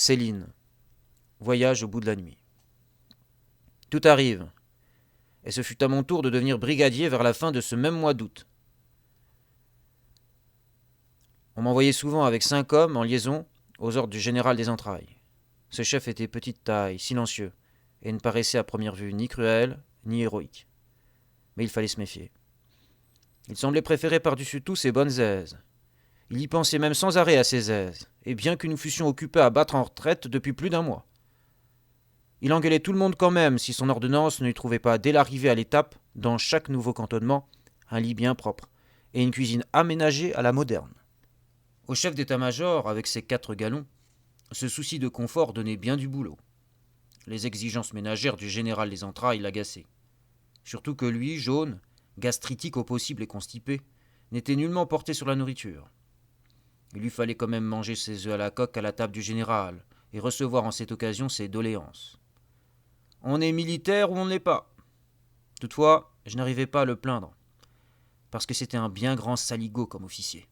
Céline. Voyage au bout de la nuit. Tout arrive, et ce fut à mon tour de devenir brigadier vers la fin de ce même mois d'août. On m'envoyait souvent avec 5 hommes en liaison aux ordres du général des entrailles. Ce chef était petite taille, silencieux, et ne paraissait à première vue ni cruel, ni héroïque. Mais il fallait se méfier. Il semblait préférer par-dessus tout ses bonnes aises. Il y pensait même sans arrêt à ses aises, et bien que nous fussions occupés à battre en retraite depuis plus d'un mois. Il engueulait tout le monde quand même si son ordonnance ne lui trouvait pas, dès l'arrivée à l'étape, dans chaque nouveau cantonnement, un lit bien propre et une cuisine aménagée à la moderne. Au chef d'état-major, avec ses 4 galons, ce souci de confort donnait bien du boulot. Les exigences ménagères du général des entrailles l'agaçaient. Surtout que lui, jaune, gastritique au possible et constipé, n'était nullement porté sur la nourriture. Il lui fallait quand même manger ses œufs à la coque à la table du général et recevoir en cette occasion ses doléances. On est militaire ou on ne l'est pas. Toutefois, je n'arrivais pas à le plaindre, parce que c'était un bien grand saligaud comme officier.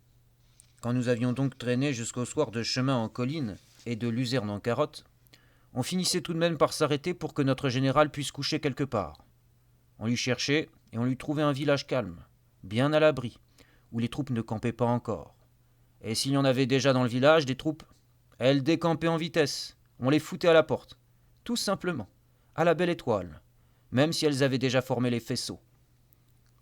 Quand nous avions donc traîné jusqu'au soir de chemin en colline et de luzerne en carotte, on finissait tout de même par s'arrêter pour que notre général puisse coucher quelque part. On lui cherchait et on lui trouvait un village calme, bien à l'abri, où les troupes ne campaient pas encore. Et s'il y en avait déjà dans le village des troupes, elles décampaient en vitesse, on les foutait à la porte, tout simplement, à la belle étoile, même si elles avaient déjà formé les faisceaux.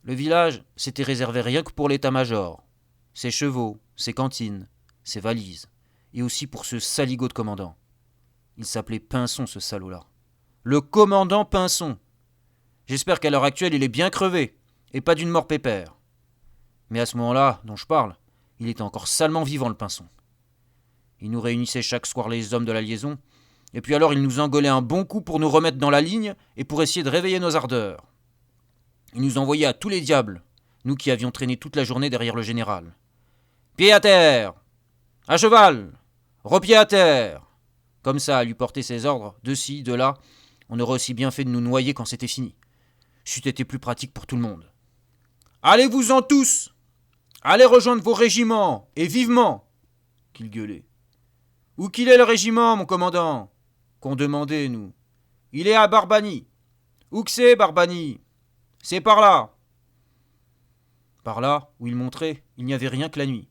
Le village s'était réservé rien que pour l'état-major, ses chevaux, ses cantines, ses valises, et aussi pour ce saligaud de commandant. Il s'appelait Pinson, ce salaud-là. Le commandant Pinson. J'espère qu'à l'heure actuelle, il est bien crevé, et pas d'une mort pépère. Mais à ce moment-là, dont je parle, il était encore salement vivant, le Pinson. Il nous réunissait chaque soir les hommes de la liaison, et puis alors il nous engueulait un bon coup pour nous remettre dans la ligne et pour essayer de réveiller nos ardeurs. Il nous envoyait à tous les diables, nous qui avions traîné toute la journée derrière le général. Pied à terre! À cheval! Repied à terre! Comme ça, à lui porter ses ordres, de ci, de là, on aurait aussi bien fait de nous noyer quand c'était fini. C'eût été plus pratique pour tout le monde. Allez-vous-en tous! Allez rejoindre vos régiments, et vivement! Qu'il gueulait. Où qu'il est le régiment, mon commandant? Qu'on demandait, nous. Il est à Barbany. Où que c'est, Barbany? C'est par là. Par là, où il montrait, il n'y avait rien que la nuit.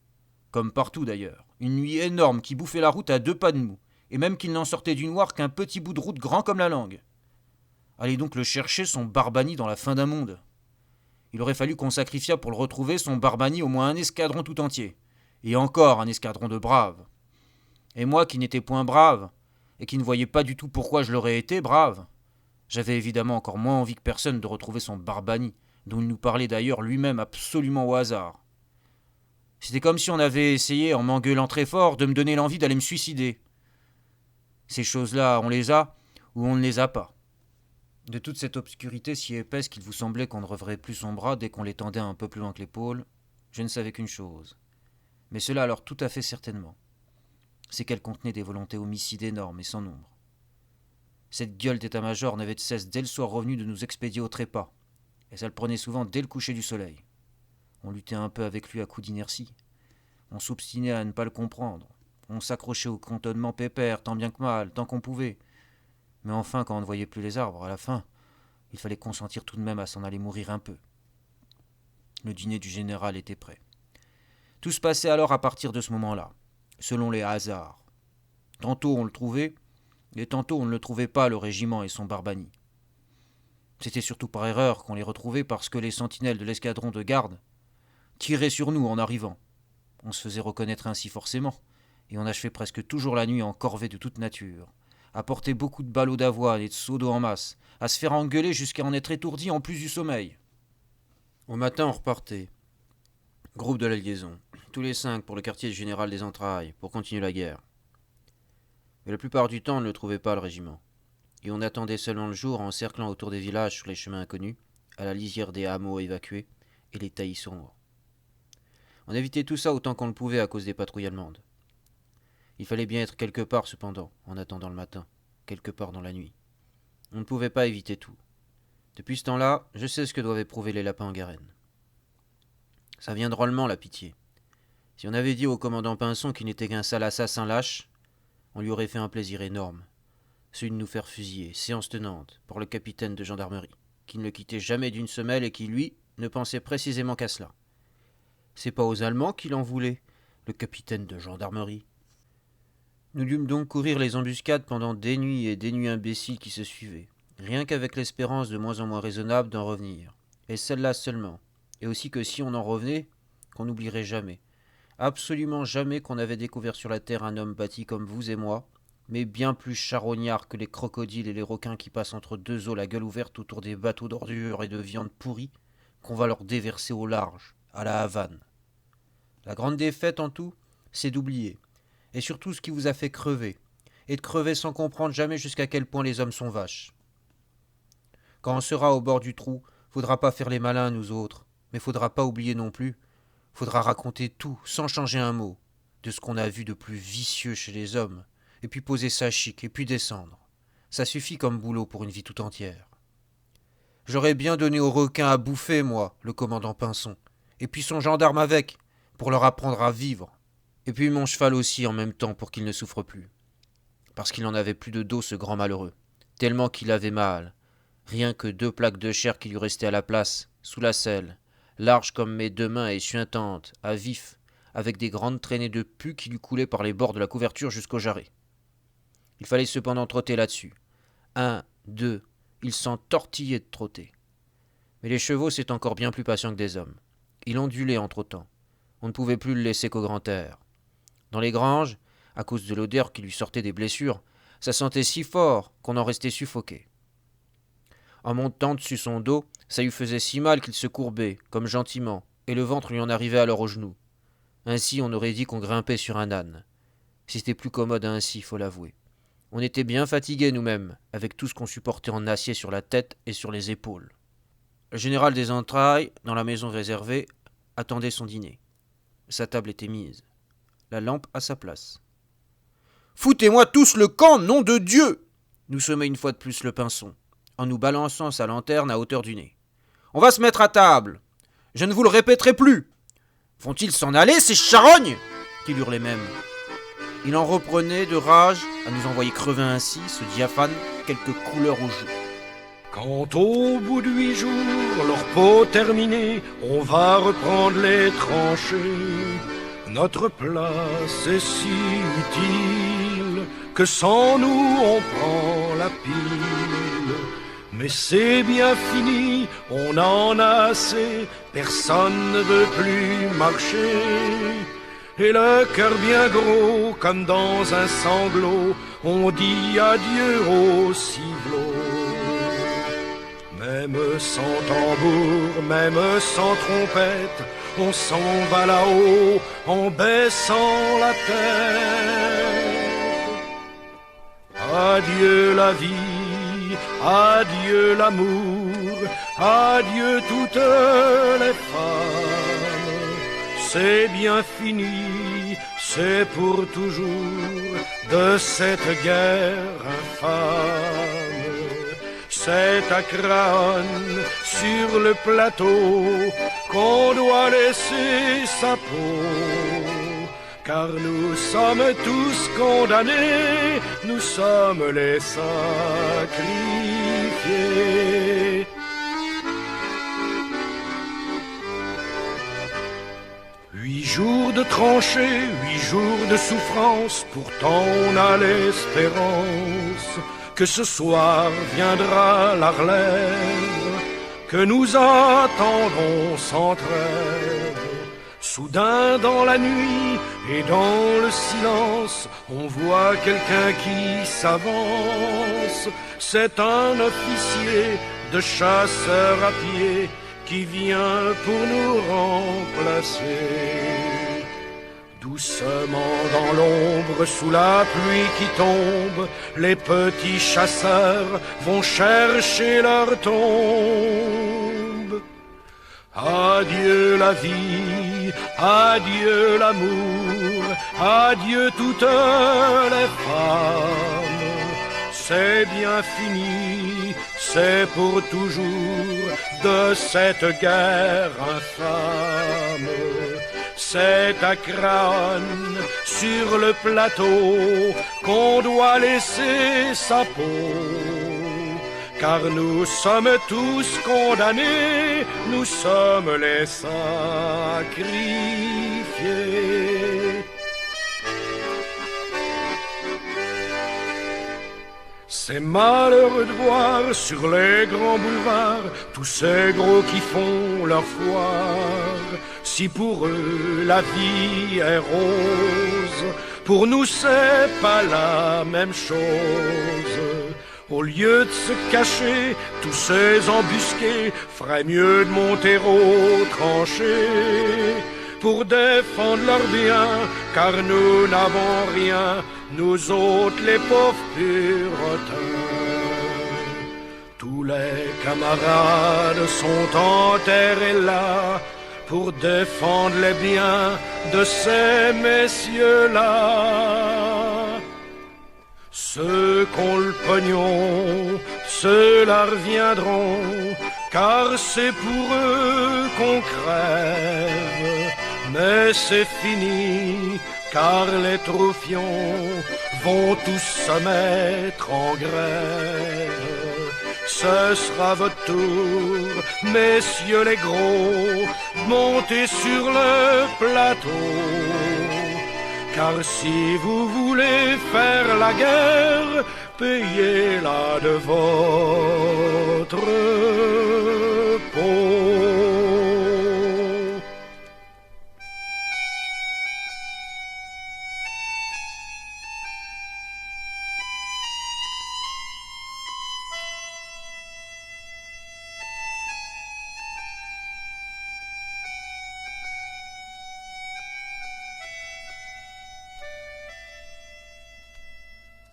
Comme partout d'ailleurs. Une nuit énorme qui bouffait la route à 2 pas de nous, et même qu'il n'en sortait du noir qu'un petit bout de route grand comme la langue. Allez donc le chercher, son Barbany, dans la fin d'un monde. Il aurait fallu qu'on sacrifiât pour le retrouver, son Barbany, au moins un escadron tout entier. Et encore un escadron de braves. Et moi qui n'étais point brave, et qui ne voyais pas du tout pourquoi je l'aurais été, brave, j'avais évidemment encore moins envie que personne de retrouver son Barbany, dont il nous parlait d'ailleurs lui-même absolument au hasard. C'était comme si on avait essayé, en m'engueulant très fort, de me donner l'envie d'aller me suicider. Ces choses-là, on les a, ou on ne les a pas. De toute cette obscurité si épaisse qu'il vous semblait qu'on ne reverrait plus son bras dès qu'on l'étendait un peu plus loin que l'épaule, je ne savais qu'une chose. Mais cela alors tout à fait certainement. C'est qu'elle contenait des volontés homicides énormes et sans nombre. Cette gueule d'état-major n'avait de cesse dès le soir revenu de nous expédier au trépas, et ça le prenait souvent dès le coucher du soleil. On luttait un peu avec lui à coups d'inertie. On s'obstinait à ne pas le comprendre. On s'accrochait au cantonnement pépère, tant bien que mal, tant qu'on pouvait. Mais enfin, quand on ne voyait plus les arbres, à la fin, il fallait consentir tout de même à s'en aller mourir un peu. Le dîner du général était prêt. Tout se passait alors à partir de ce moment-là, selon les hasards. Tantôt on le trouvait, et tantôt on ne le trouvait pas, le régiment et son Barbany. C'était surtout par erreur qu'on les retrouvait parce que les sentinelles de l'escadron de garde tiraient sur nous en arrivant. On se faisait reconnaître ainsi forcément, et on achevait presque toujours la nuit en corvée de toute nature, à porter beaucoup de ballots d'avoine et de seaux d'eau en masse, à se faire engueuler jusqu'à en être étourdi en plus du sommeil. Au matin on repartait. Groupe de la liaison, tous les 5 pour le quartier général des entrailles, pour continuer la guerre. Mais la plupart du temps on ne le trouvait pas, le régiment, et on attendait seulement le jour en cerclant autour des villages sur les chemins inconnus, à la lisière des hameaux évacués et les taillis sombres. On évitait tout ça autant qu'on le pouvait à cause des patrouilles allemandes. Il fallait bien être quelque part cependant, en attendant le matin, quelque part dans la nuit. On ne pouvait pas éviter tout. Depuis ce temps-là, je sais ce que doivent éprouver les lapins en Garenne. Ça vient drôlement, la pitié. Si on avait dit au commandant Pinson qu'il n'était qu'un sale assassin lâche, on lui aurait fait un plaisir énorme, celui de nous faire fusiller, séance tenante, par le capitaine de gendarmerie, qui ne le quittait jamais d'une semelle et qui, lui, ne pensait précisément qu'à cela. C'est pas aux Allemands qu'il en voulait, le capitaine de gendarmerie. Nous dûmes donc courir les embuscades pendant des nuits et des nuits imbéciles qui se suivaient, rien qu'avec l'espérance de moins en moins raisonnable d'en revenir, et celle-là seulement, et aussi que si on en revenait, qu'on n'oublierait jamais, absolument jamais qu'on avait découvert sur la terre un homme bâti comme vous et moi, mais bien plus charognard que les crocodiles et les requins qui passent entre deux eaux la gueule ouverte autour des bateaux d'ordures et de viande pourrie qu'on va leur déverser au large, à la Havane. La grande défaite en tout, c'est d'oublier, et surtout ce qui vous a fait crever, et de crever sans comprendre jamais jusqu'à quel point les hommes sont vaches. Quand on sera au bord du trou, faudra pas faire les malins nous autres, mais faudra pas oublier non plus, faudra raconter tout, sans changer un mot, de ce qu'on a vu de plus vicieux chez les hommes, et puis poser ça chic, et puis descendre. Ça suffit comme boulot pour une vie tout entière. J'aurais bien donné aux requins à bouffer, moi, le commandant Pinson, et puis son gendarme avec, pour leur apprendre à vivre. Et puis mon cheval aussi en même temps pour qu'il ne souffre plus. Parce qu'il n'en avait plus de dos, ce grand malheureux. Tellement qu'il avait mal. Rien que 2 plaques de chair qui lui restaient à la place, sous la selle, larges comme mes 2 mains et suintantes, à vif, avec des grandes traînées de pus qui lui coulaient par les bords de la couverture jusqu'au jarret. Il fallait cependant trotter là-dessus. 1, 2, il s'en tortillait de trotter. Mais les chevaux, c'est encore bien plus patient que des hommes. Il ondulait en trottant. On ne pouvait plus le laisser qu'au grand air. Dans les granges, à cause de l'odeur qui lui sortait des blessures, ça sentait si fort qu'on en restait suffoqué. En montant dessus son dos, ça lui faisait si mal qu'il se courbait, comme gentiment, et le ventre lui en arrivait alors aux genoux. Ainsi, on aurait dit qu'on grimpait sur un âne. C'était plus commode ainsi, faut l'avouer. On était bien fatigués nous-mêmes, avec tout ce qu'on supportait en acier sur la tête et sur les épaules. Le général des entrailles, dans la maison réservée, attendait son dîner. Sa table était mise. La lampe à sa place. « Foutez-moi tous le camp, nom de Dieu !» nous sommait une fois de plus le Pinson, en nous balançant sa lanterne à hauteur du nez. « On va se mettre à table. Je ne vous le répéterai plus. Vont-ils s'en aller, ces charognes ?» qu'il hurlait même. Il en reprenait de rage à nous envoyer crever ainsi, ce diaphane, quelques couleurs aux joues. Quand au bout de 8 jours, leur peau terminée, on va reprendre les tranchées. Notre place est si utile que sans nous on prend la pile. Mais c'est bien fini, on en a assez, personne ne veut plus marcher. Et le cœur bien gros, comme dans un sanglot, on dit adieu au ciblot. Même sans tambour, même sans trompette, on s'en va là-haut en baissant la tête. Adieu la vie, adieu l'amour, adieu toutes les femmes. C'est bien fini, c'est pour toujours de cette guerre infâme. C'est à Craonne, sur le plateau, qu'on doit laisser sa peau. Car nous sommes tous condamnés, nous sommes les sacrifiés. Huit jours de tranchées, 8 jours de souffrance, pourtant on a l'espérance que ce soir viendra la relève, que nous attendrons sans trêve. Soudain dans la nuit et dans le silence, on voit quelqu'un qui s'avance. C'est un officier de chasseurs à pied qui vient pour nous remplacer. Doucement dans l'ombre, sous la pluie qui tombe, les petits chasseurs vont chercher leur tombe. Adieu la vie, adieu l'amour, adieu toutes les femmes. C'est bien fini, c'est pour toujours de cette guerre infâme. c'est à Craonne, sur le plateau, qu'on doit laisser sa peau. Car nous sommes tous condamnés, nous sommes les sacrifiés. C'est malheureux de voir sur les grands boulevards tous ces gros qui font leur foire. Si pour eux la vie est rose, pour nous c'est pas la même chose. Au lieu de se cacher, tous ces embusqués feraient mieux de monter aux tranchées pour défendre leurs biens, car nous n'avons rien, nous autres les pauvres puritains. Tous les camarades sont enterrés là pour défendre les biens de ces messieurs-là. Ceux qu'ont le pognon, ceux-là reviendront, car c'est pour eux qu'on crève. Mais c'est fini, car les troufions vont tous se mettre en grève. Ce sera votre tour, messieurs les gros, montez sur le plateau. Car si vous voulez faire la guerre, payez-la de votre peau.